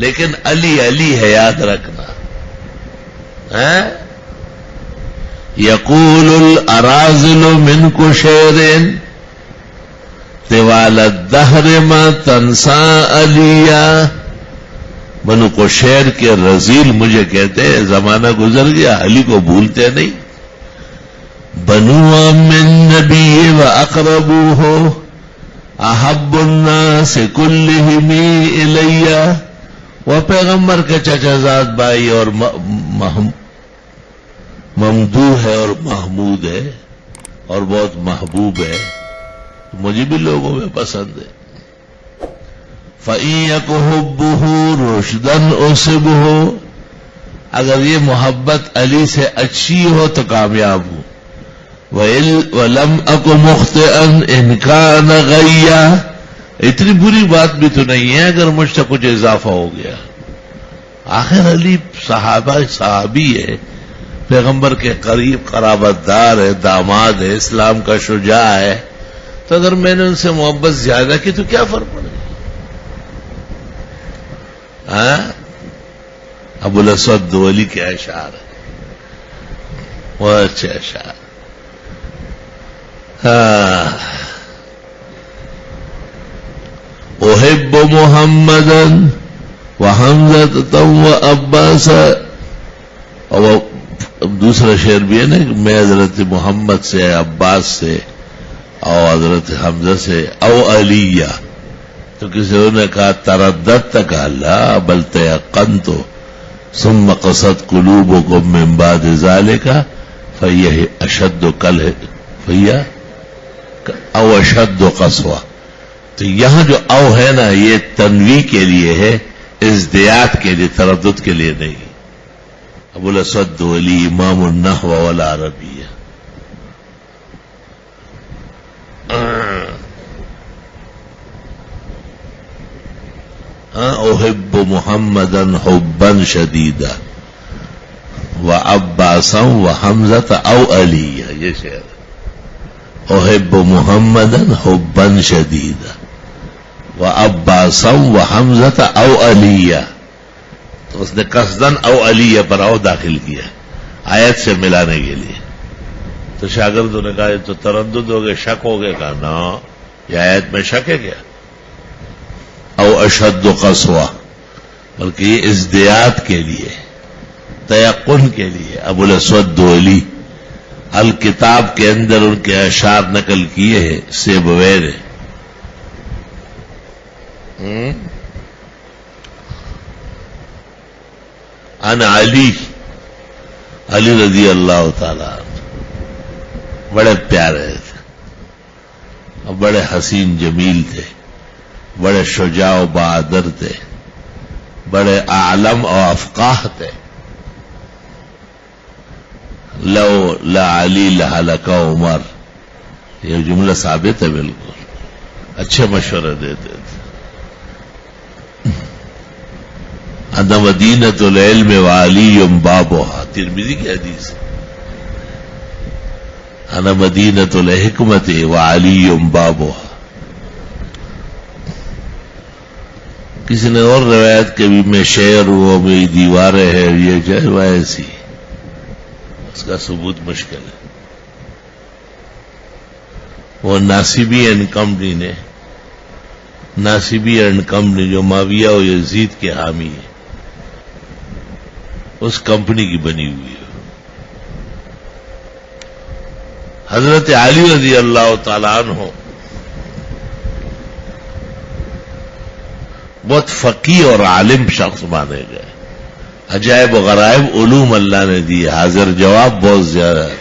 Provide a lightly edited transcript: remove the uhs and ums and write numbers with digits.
لیکن علی علی ہے، یاد رکھنا. یقول الارازل من کشیر طوال الدہر ما تنسا علیا. بنو کشیر کے رزیل مجھے کہتے ہیں زمانہ گزر گیا علی کو بھولتے نہیں. بنو من نبی و اقربوہ احب الناس کلہم الیہ. وہ پیغمبر کے چچا زاد بھائی اور ممدوح ہے اور محمود ہے اور بہت محبوب ہے، مجھے بھی لوگوں میں پسند ہے. فَإِن يَكُ حُبُّهُ رُشْدًا أُصِبْهُ، اگر یہ محبت علی سے اچھی ہو تو کامیاب ہوں. وَلَمْ أَكُ مُخْطِئًا إِنْ كَانَ غَيًّا، اتنی بری بات بھی تو نہیں ہے اگر مجھ سے کچھ اضافہ ہو گیا. آخر علی صحابی ہے، پیغمبر کے قریب قرابت دار ہے، داماد ہے، اسلام کا شجاع ہے، تو اگر میں نے ان سے محبت زیادہ کی تو کیا فرق پڑے؟ ابو الاسود دولی کے اشعار ہے، وہ اچھے اشعار. احب محمدا وحمزة وعباسا. اور دوسرا شعر بھی ہے نا کہ میں حضرت محمد سے، عباس سے اور حضرت حمزہ سے او علیہ. تو کسی نے کہا ترددت، کہا لا بل تیقنت ثم قست قلوبکم من بعد ذلك فہی اشد فہی او اشد قسوہ. تو یہاں جو او ہے نا یہ تنویع کے لیے ہے، ازدیاد کے لیے، تردد کے لیے نہیں. ابو الاسود دولی امام النحو والعربیہ. احب محمدا حبا شدیدا وعباسا وحمزة او علیہ. یہ شعر احب محمدا حبا شدیدا وعباسا وحمزة او علیہ. تو اس نے قصدن او علیہ پر او داخل کیا آیت سے ملانے کے لیے. تو شاگردوں نے کہا یہ تو تردد ہو گئے، شک ہو گئے. کہا نا یہ آیت میں شک ہے کیا؟ او اشد قسوہ، بلکہ یہ ازدیاد کے لیے، تیقن کے لیے. ابو الاسود دولی الکتاب کے اندر ان کے اشعار نقل کیے ہیں، سیبویر ہے. ان علی رضی اللہ تعالی بڑے پیارے تھے اور بڑے حسین جمیل تھے، بڑے شجاع و بہادر تھے، بڑے عالم و افقاہ تھے. لو لا علی لہلک عمر، یہ جملہ ثابت ہے بالکل. اچھے مشورے دیتے تھے. انا مدینۃ العلم وعلی بابها، ترمذی کی حدیث ہے. انا مدینۃ الحکمت وعلی بابها. کسی نے اور روایت کے بھی میں شعر ہوں، میری دیواریں ہیں، یہ جو ہے ایسی، اس کا ثبوت مشکل ہے. وہ ناصبی اینڈ کمپنی نے، ناصبی اینڈ کمپنی جو معاویہ و یزید کے حامی ہے، اس کمپنی کی بنی ہوئی ہے. حضرت علی رضی اللہ تعالیٰ عنہ بہت فقیہ اور عالم شخص مانے گئے. عجائب و غرائب علوم اللہ نے دی، حاضر جواب بہت زیادہ ہے.